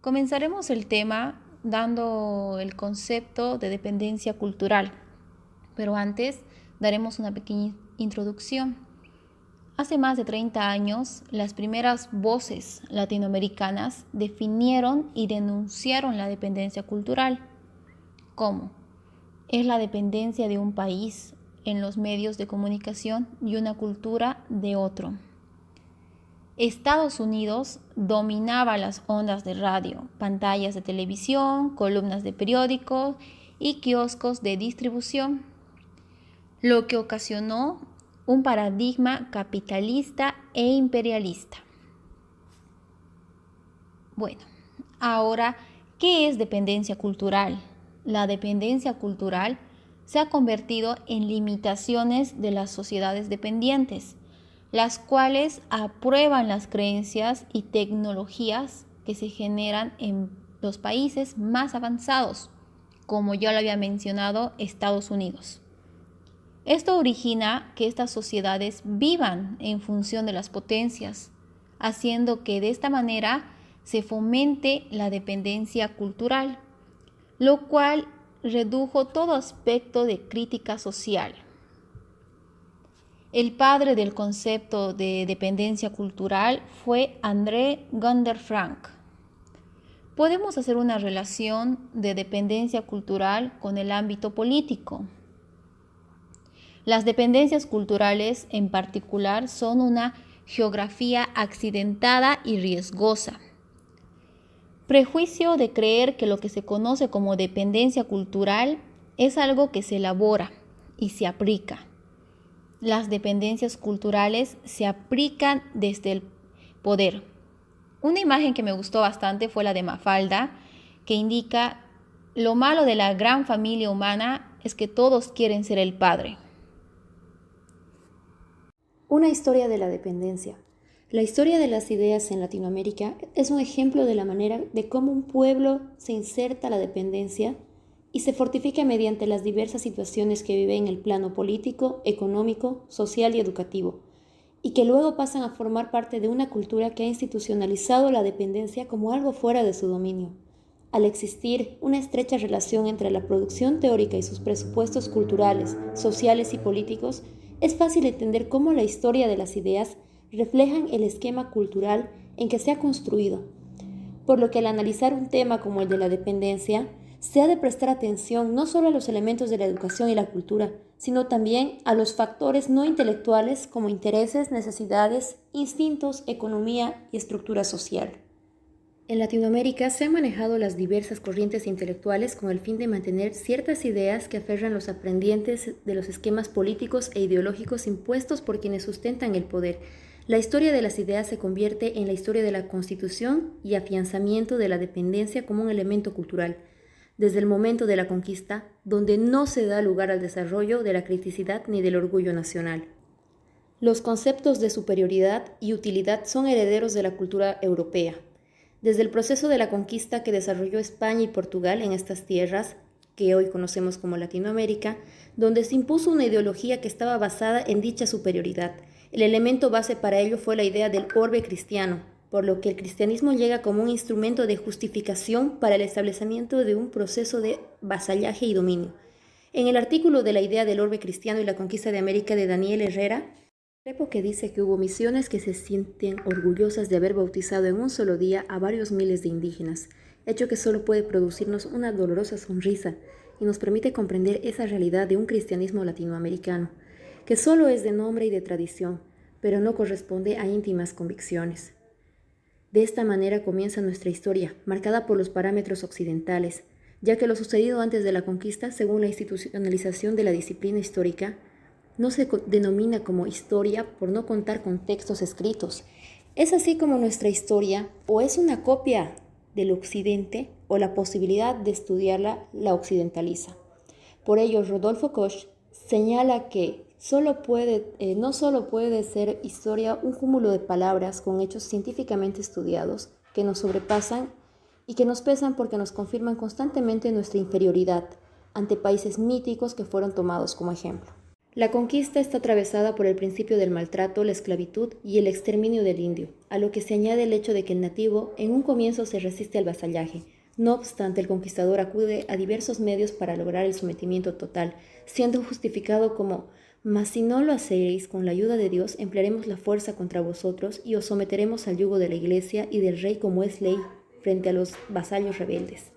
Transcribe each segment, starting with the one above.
Comenzaremos el tema dando el concepto de dependencia cultural, pero antes daremos una pequeña introducción. Hace más de 30 años, las primeras voces latinoamericanas definieron y denunciaron la dependencia cultural. ¿Cómo? Es la dependencia de un país en los medios de comunicación y una cultura de otro. Estados Unidos dominaba las ondas de radio, pantallas de televisión, columnas de periódicos y kioscos de distribución, lo que ocasionó un paradigma capitalista e imperialista. Bueno, ahora, ¿qué es dependencia cultural? La dependencia cultural se ha convertido en limitaciones de las sociedades dependientes, las cuales aprueban las creencias y tecnologías que se generan en los países más avanzados, como ya lo había mencionado, Estados Unidos. Esto origina que estas sociedades vivan en función de las potencias, haciendo que de esta manera se fomente la dependencia cultural, lo cual redujo todo aspecto de crítica social. El padre del concepto de dependencia cultural fue André Gunder Frank. Podemos hacer una relación de dependencia cultural con el ámbito político. Las dependencias culturales en particular son una geografía accidentada y riesgosa. Prejuicio de creer que lo que se conoce como dependencia cultural es algo que se elabora y se aplica. Las dependencias culturales se aplican desde el poder. Una imagen que me gustó bastante fue la de Mafalda, que indica: lo malo de la gran familia humana es que todos quieren ser el padre. Una historia de la dependencia. La historia de las ideas en Latinoamérica es un ejemplo de la manera de cómo un pueblo se inserta a la dependencia y se fortifica mediante las diversas situaciones que vive en el plano político, económico, social y educativo, y que luego pasan a formar parte de una cultura que ha institucionalizado la dependencia como algo fuera de su dominio. Al existir una estrecha relación entre la producción teórica y sus presupuestos culturales, sociales y políticos, es fácil entender cómo la historia de las ideas reflejan el esquema cultural en que se ha construido, por lo que al analizar un tema como el de la dependencia, se ha de prestar atención no solo a los elementos de la educación y la cultura, sino también a los factores no intelectuales como intereses, necesidades, instintos, economía y estructura social. En Latinoamérica se han manejado las diversas corrientes intelectuales con el fin de mantener ciertas ideas que aferran los aprendientes de los esquemas políticos e ideológicos impuestos por quienes sustentan el poder. La historia de las ideas se convierte en la historia de la constitución y afianzamiento de la dependencia como un elemento cultural, desde el momento de la conquista, donde no se da lugar al desarrollo de la criticidad ni del orgullo nacional. Los conceptos de superioridad y utilidad son herederos de la cultura europea. Desde el proceso de la conquista que desarrolló España y Portugal en estas tierras, que hoy conocemos como Latinoamérica, donde se impuso una ideología que estaba basada en dicha superioridad. El elemento base para ello fue la idea del orbe cristiano, por lo que el cristianismo llega como un instrumento de justificación para el establecimiento de un proceso de vasallaje y dominio. En el artículo de la idea del orbe cristiano y la conquista de América de Daniel Herrera, Repo que dice que hubo misiones que se sienten orgullosas de haber bautizado en un solo día a varios miles de indígenas, hecho que solo puede producirnos una dolorosa sonrisa y nos permite comprender esa realidad de un cristianismo latinoamericano, que solo es de nombre y de tradición, pero no corresponde a íntimas convicciones. De esta manera comienza nuestra historia, marcada por los parámetros occidentales, ya que lo sucedido antes de la conquista, según la institucionalización de la disciplina histórica, no se denomina como historia por no contar con textos escritos. Es así como nuestra historia o es una copia del occidente o la posibilidad de estudiarla la occidentaliza. Por ello, Rodolfo Koch señala que no solo puede ser historia un cúmulo de palabras con hechos científicamente estudiados que nos sobrepasan y que nos pesan porque nos confirman constantemente nuestra inferioridad ante países míticos que fueron tomados como ejemplo. La conquista está atravesada por el principio del maltrato, la esclavitud y el exterminio del indio, a lo que se añade el hecho de que el nativo en un comienzo se resiste al vasallaje. No obstante, el conquistador acude a diversos medios para lograr el sometimiento total, siendo justificado como: «Mas si no lo hacéis, con la ayuda de Dios, emplearemos la fuerza contra vosotros y os someteremos al yugo de la iglesia y del rey como es ley frente a los vasallos rebeldes.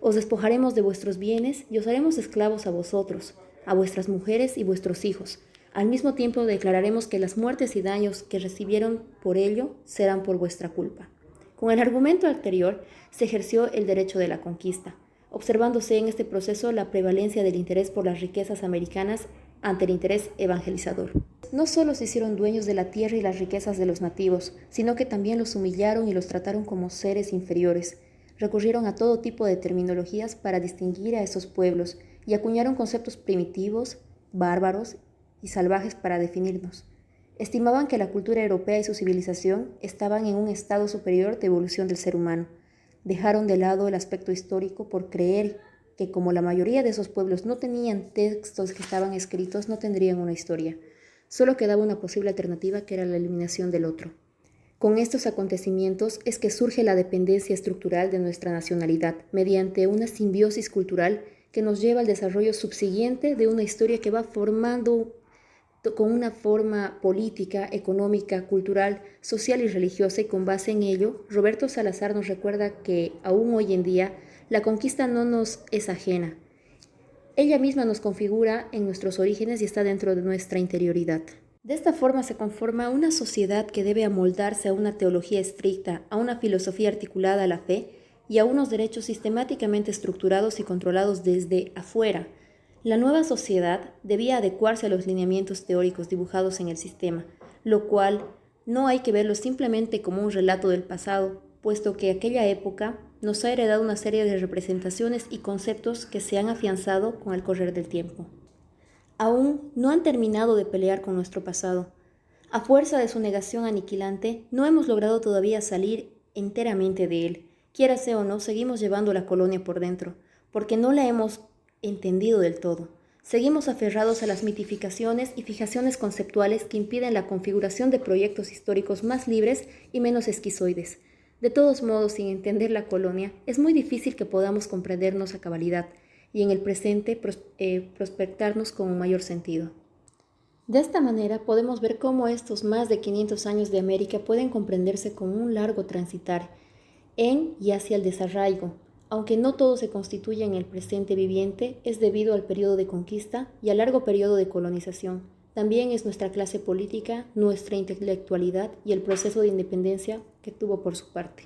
Os despojaremos de vuestros bienes y os haremos esclavos a vosotros, a vuestras mujeres y vuestros hijos. Al mismo tiempo declararemos que las muertes y daños que recibieron por ello serán por vuestra culpa». Con el argumento anterior se ejerció el derecho de la conquista, observándose en este proceso la prevalencia del interés por las riquezas americanas ante el interés evangelizador. No solo se hicieron dueños de la tierra y las riquezas de los nativos, sino que también los humillaron y los trataron como seres inferiores. Recurrieron a todo tipo de terminologías para distinguir a esos pueblos y acuñaron conceptos primitivos, bárbaros y salvajes para definirnos. Estimaban que la cultura europea y su civilización estaban en un estado superior de evolución del ser humano. Dejaron de lado el aspecto histórico por creer que, como la mayoría de esos pueblos no tenían textos que estaban escritos, no tendrían una historia. Solo quedaba una posible alternativa, que era la eliminación del otro. Con estos acontecimientos es que surge la dependencia estructural de nuestra nacionalidad, mediante una simbiosis cultural que nos lleva al desarrollo subsiguiente de una historia que va formando con una forma política, económica, cultural, social y religiosa, y con base en ello, Roberto Salazar nos recuerda que aún hoy en día la conquista no nos es ajena. Ella misma nos configura en nuestros orígenes y está dentro de nuestra interioridad. De esta forma se conforma una sociedad que debe amoldarse a una teología estricta, a una filosofía articulada a la fe y a unos derechos sistemáticamente estructurados y controlados desde afuera. La nueva sociedad debía adecuarse a los lineamientos teóricos dibujados en el sistema, lo cual no hay que verlo simplemente como un relato del pasado, puesto que aquella época nos ha heredado una serie de representaciones y conceptos que se han afianzado con el correr del tiempo. Aún no han terminado de pelear con nuestro pasado. A fuerza de su negación aniquilante, no hemos logrado todavía salir enteramente de él. Quiera sea o no, seguimos llevando la colonia por dentro, porque no la hemos entendido del todo. Seguimos aferrados a las mitificaciones y fijaciones conceptuales que impiden la configuración de proyectos históricos más libres y menos esquizoides. De todos modos, sin entender la colonia, es muy difícil que podamos comprendernos a cabalidad y en el presente prospectarnos con un mayor sentido. De esta manera podemos ver cómo estos más de 500 años de América pueden comprenderse como un largo transitar en y hacia el desarraigo. Aunque no todo se constituye en el presente viviente, es debido al periodo de conquista y al largo periodo de colonización. También es nuestra clase política, nuestra intelectualidad y el proceso de independencia que tuvo por su parte.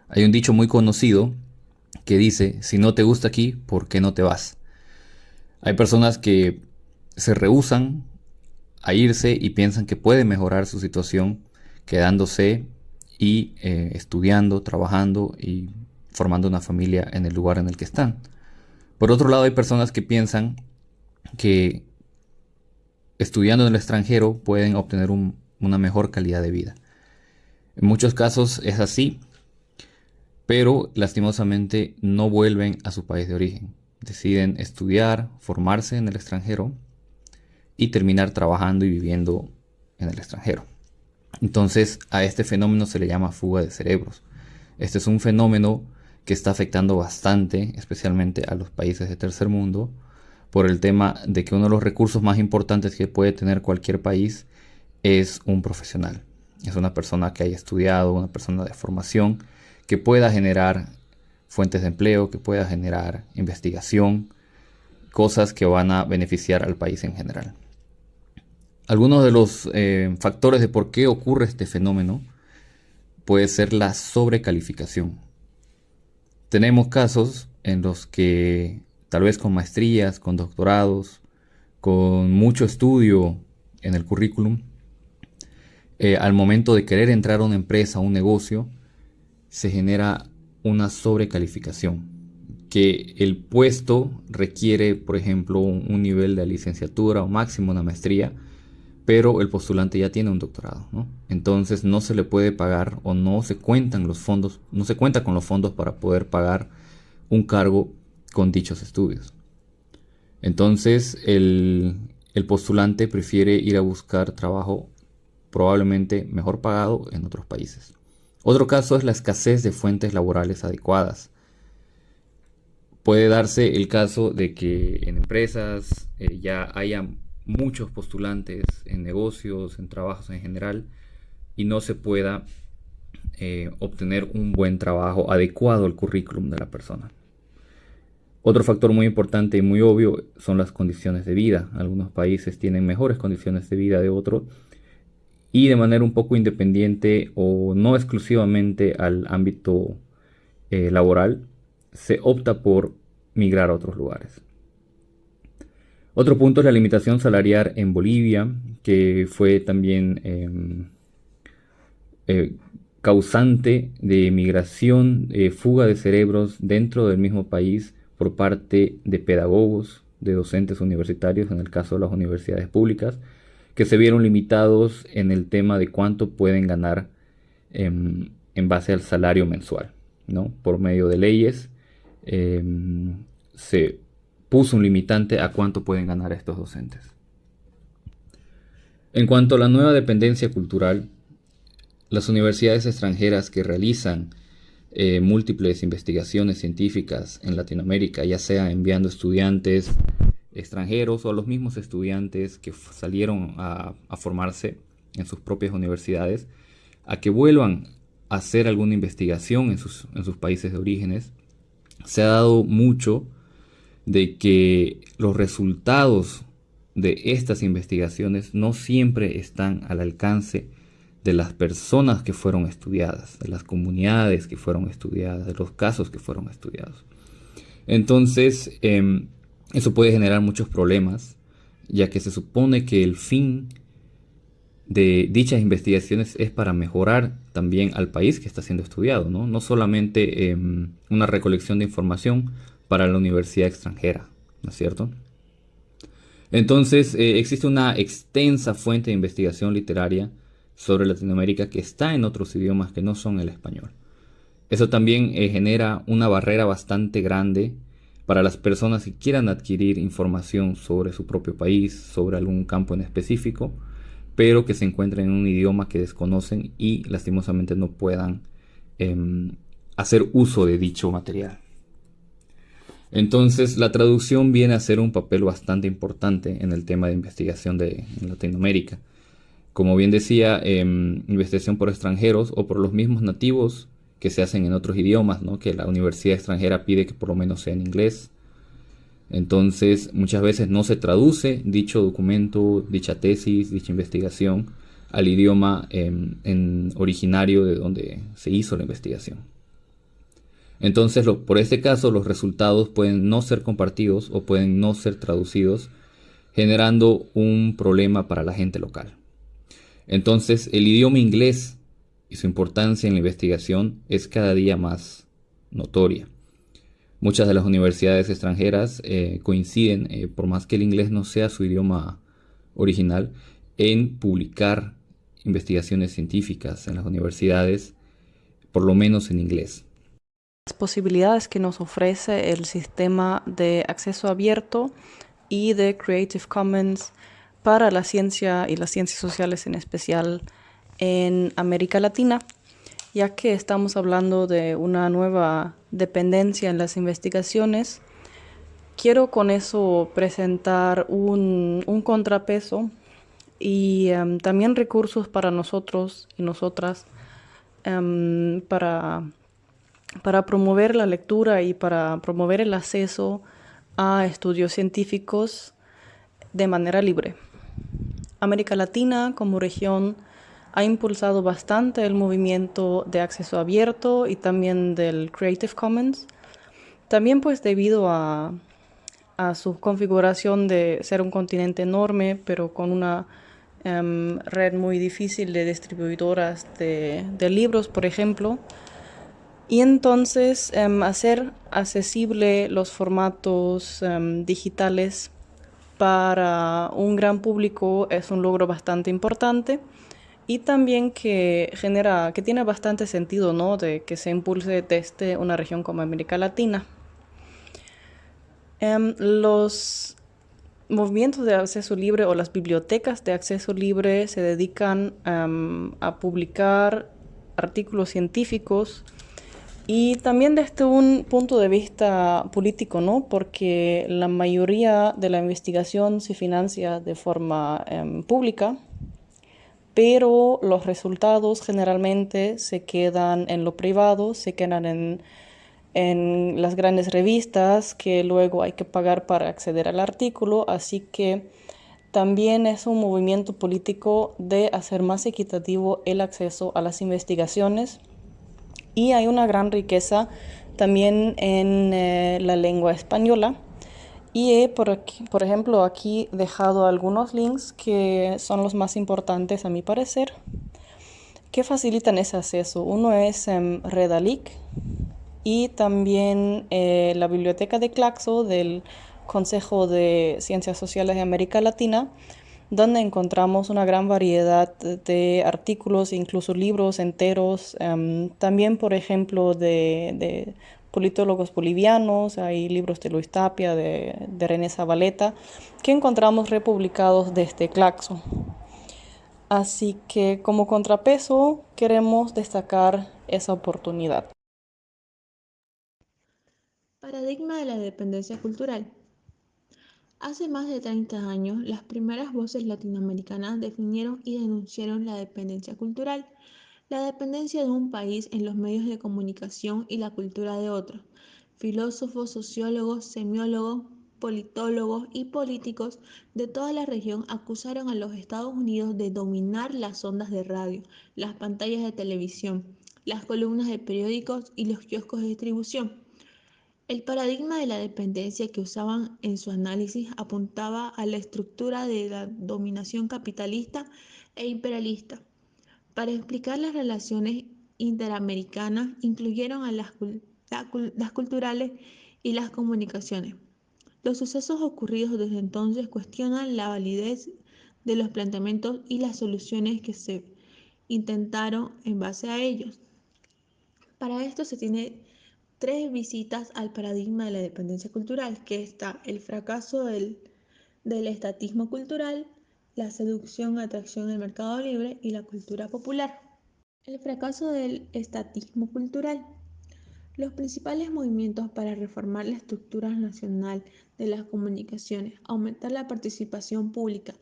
Hay un dicho muy conocido que dice: si no te gusta aquí, ¿por qué no te vas? Hay personas que se rehúsan a irse y piensan que pueden mejorar su situación quedándose y estudiando, trabajando y formando una familia en el lugar en el que están. Por otro lado, hay personas que piensan que estudiando en el extranjero pueden obtener una mejor calidad de vida. En muchos casos es así, pero lastimosamente no vuelven a su país de origen. Deciden estudiar, formarse en el extranjero y terminar trabajando y viviendo en el extranjero. Entonces, a este fenómeno se le llama fuga de cerebros. Este es un fenómeno que está afectando bastante, especialmente a los países de tercer mundo, por el tema de que uno de los recursos más importantes que puede tener cualquier país es un profesional. Es una persona que haya estudiado, una persona de formación, que pueda generar fuentes de empleo, que pueda generar investigación, cosas que van a beneficiar al país en general. Algunos de los factores de por qué ocurre este fenómeno puede ser la sobrecalificación. Tenemos casos en los que tal vez con maestrías, con doctorados, con mucho estudio en el currículum, al momento de querer entrar a una empresa, a un negocio, se genera una sobrecalificación, que el puesto requiere, por ejemplo, un nivel de licenciatura o máximo una maestría, pero el postulante ya tiene un doctorado, ¿no? Entonces no se le puede pagar o no se cuenta con los fondos para poder pagar un cargo con dichos estudios. Entonces el el postulante prefiere ir a buscar trabajo probablemente mejor pagado en otros países. Otro caso es la escasez de fuentes laborales adecuadas. Puede darse el caso de que en empresas ya haya muchos postulantes en negocios, en trabajos en general, y no se pueda obtener un buen trabajo adecuado al currículum de la persona. Otro factor muy importante y muy obvio son las condiciones de vida. Algunos países tienen mejores condiciones de vida de otros, y de manera un poco independiente o no exclusivamente al ámbito laboral, se opta por migrar a otros lugares. Otro punto es la limitación salarial en Bolivia, que fue también causante de migración, fuga de cerebros dentro del mismo país por parte de pedagogos, de docentes universitarios, en el caso de las universidades públicas, que se vieron limitados en el tema de cuánto pueden ganar en base al salario mensual, ¿no? Por medio de leyes se puso un limitante a cuánto pueden ganar estos docentes. En cuanto a la nueva dependencia cultural, las universidades extranjeras que realizan múltiples investigaciones científicas en Latinoamérica, ya sea enviando estudiantes extranjeros o los mismos estudiantes que salieron a formarse en sus propias universidades, a que vuelvan a hacer alguna investigación en sus países de orígenes, se ha dado mucho de que los resultados de estas investigaciones no siempre están al alcance de las personas que fueron estudiadas, de las comunidades que fueron estudiadas, de los casos que fueron estudiados. Entonces, eso puede generar muchos problemas, ya que se supone que el fin de dichas investigaciones es para mejorar también al país que está siendo estudiado, ¿no? No solamente una recolección de información para la universidad extranjera, ¿no es cierto? Entonces, existe una extensa fuente de investigación literaria sobre Latinoamérica que está en otros idiomas que no son el español. Eso también genera una barrera bastante grande para las personas que quieran adquirir información sobre su propio país, sobre algún campo en específico, pero que se encuentren en un idioma que desconocen y lastimosamente no puedan hacer uso de dicho material. Entonces, la traducción viene a ser un papel bastante importante en el tema de investigación en Latinoamérica. Como bien decía, investigación por extranjeros o por los mismos nativos que se hacen en otros idiomas, ¿no? Que la universidad extranjera pide que por lo menos sea en inglés. Entonces, muchas veces no se traduce dicho documento, dicha tesis, dicha investigación al idioma originario de donde se hizo la investigación. Entonces, por este caso, los resultados pueden no ser compartidos o pueden no ser traducidos, generando un problema para la gente local. Entonces, el idioma inglés y su importancia en la investigación es cada día más notoria. Muchas de las universidades extranjeras coinciden, por más que el inglés no sea su idioma original, en publicar investigaciones científicas en las universidades, por lo menos en inglés. Las posibilidades que nos ofrece el sistema de acceso abierto y de Creative Commons para la ciencia y las ciencias sociales en especial en América Latina, ya que estamos hablando de una nueva dependencia en las investigaciones. Quiero con eso presentar un contrapeso y también recursos para nosotros y nosotras para promover la lectura y para promover el acceso a estudios científicos de manera libre. América Latina como región ha impulsado bastante el movimiento de acceso abierto y también del Creative Commons, también pues debido a su configuración de ser un continente enorme, pero con una red muy difícil de distribuidoras de libros, por ejemplo, y entonces hacer accesible los formatos digitales para un gran público es un logro bastante importante y también que tiene bastante sentido, ¿no? De que se impulse desde una región como América Latina. Los movimientos de acceso libre o las bibliotecas de acceso libre se dedican a publicar artículos científicos y también desde un punto de vista político, ¿no? Porque la mayoría de la investigación se financia de forma pública, pero los resultados generalmente se quedan en lo privado, se quedan en las grandes revistas que luego hay que pagar para acceder al artículo, así que también es un movimiento político de hacer más equitativo el acceso a las investigaciones y hay una gran riqueza también en la lengua española. Y he, por ejemplo, aquí dejado algunos links que son los más importantes a mi parecer, que facilitan ese acceso. Uno es Redalic y también la Biblioteca de Claxo del Consejo de Ciencias Sociales de América Latina, donde encontramos una gran variedad de artículos, incluso libros enteros, también por ejemplo de politólogos bolivianos, hay libros de Luis Tapia, de René Zavaleta, que encontramos republicados desde Claxo. Así que como contrapeso queremos destacar esa oportunidad. Paradigma de la dependencia cultural. Hace más de 30 años, las primeras voces latinoamericanas definieron y denunciaron la dependencia cultural, la dependencia de un país en los medios de comunicación y la cultura de otro. Filósofos, sociólogos, semiólogos, politólogos y políticos de toda la región acusaron a los Estados Unidos de dominar las ondas de radio, las pantallas de televisión, las columnas de periódicos y los kioscos de distribución. El paradigma de la dependencia que usaban en su análisis apuntaba a la estructura de la dominación capitalista e imperialista. Para explicar las relaciones interamericanas, incluyeron a las culturales y las comunicaciones. Los sucesos ocurridos desde entonces cuestionan la validez de los planteamientos y las soluciones que se intentaron en base a ellos. Para esto se tiene tres visitas al paradigma de la dependencia cultural, que está el fracaso del estatismo cultural, la seducción, atracción del mercado libre y la cultura popular. El fracaso del estatismo cultural. Los principales movimientos para reformar la estructura nacional de las comunicaciones, aumentar la participación pública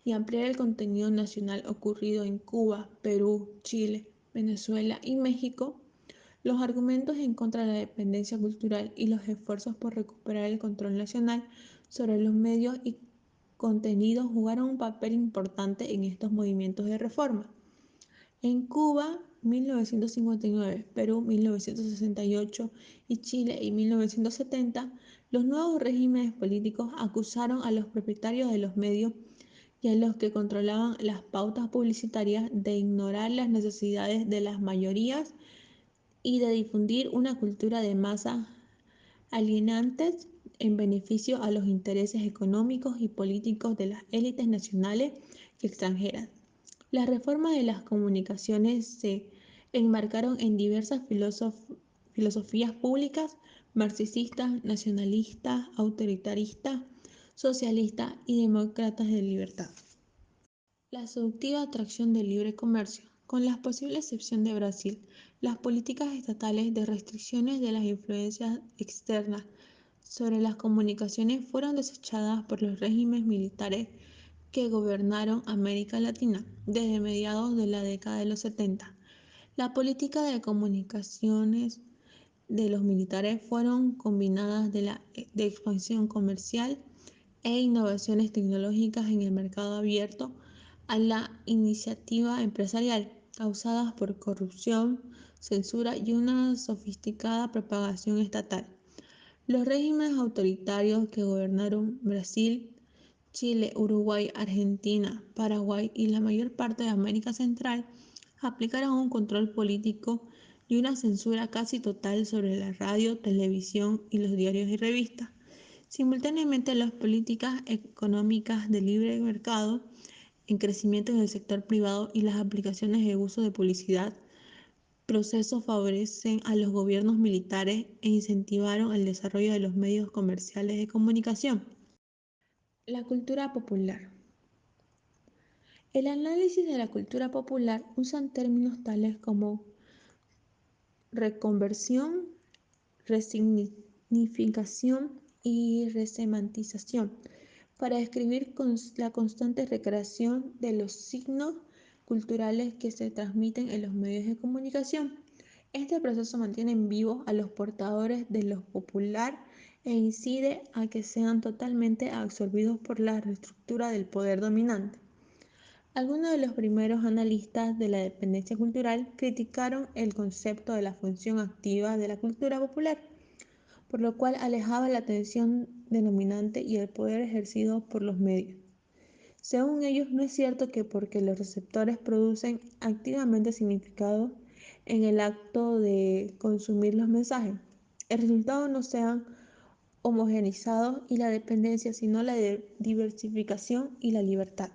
y ampliar el contenido nacional ocurrido en Cuba, Perú, Chile, Venezuela y México. Los argumentos en contra de la dependencia cultural y los esfuerzos por recuperar el control nacional sobre los medios y contenidos jugaron un papel importante en estos movimientos de reforma. En Cuba, 1959, Perú, 1968 y Chile, en 1970, los nuevos regímenes políticos acusaron a los propietarios de los medios y a los que controlaban las pautas publicitarias de ignorar las necesidades de las mayorías y de difundir una cultura de masa alienantes en beneficio a los intereses económicos y políticos de las élites nacionales y extranjeras. Las reformas de las comunicaciones se enmarcaron en diversas filosofías públicas marxistas, nacionalistas, autoritaristas, socialistas y demócratas de libertad. La seductiva atracción del libre comercio. Con la posible excepción de Brasil, las políticas estatales de restricciones de las influencias externas sobre las comunicaciones fueron desechadas por los regímenes militares que gobernaron América Latina desde mediados de la década de los 70. La política de comunicaciones de los militares fueron combinadas de expansión comercial e innovaciones tecnológicas en el mercado abierto a la iniciativa empresarial, causadas por corrupción, censura y una sofisticada propagación estatal. Los regímenes autoritarios que gobernaron Brasil, Chile, Uruguay, Argentina, Paraguay y la mayor parte de América Central aplicaron un control político y una censura casi total sobre la radio, televisión y los diarios y revistas. Simultáneamente, las políticas económicas de libre mercado, en crecimiento en el sector privado y las aplicaciones de uso de publicidad, procesos favorecen a los gobiernos militares e incentivaron el desarrollo de los medios comerciales de comunicación. La cultura popular. El análisis de la cultura popular usan términos tales como reconversión, resignificación y resemantización para describir la constante recreación de los signos culturales que se transmiten en los medios de comunicación. Este proceso mantiene en vivo a los portadores de lo popular e incide a que sean totalmente absorbidos por la reestructura del poder dominante. Algunos de los primeros analistas de la dependencia cultural criticaron el concepto de la función activa de la cultura popular, por lo cual alejaba la atención denominante y el poder ejercido por los medios. Según ellos, no es cierto que porque los receptores producen activamente significado en el acto de consumir los mensajes, el resultado no sean homogenizados y la dependencia, sino la diversificación y la libertad.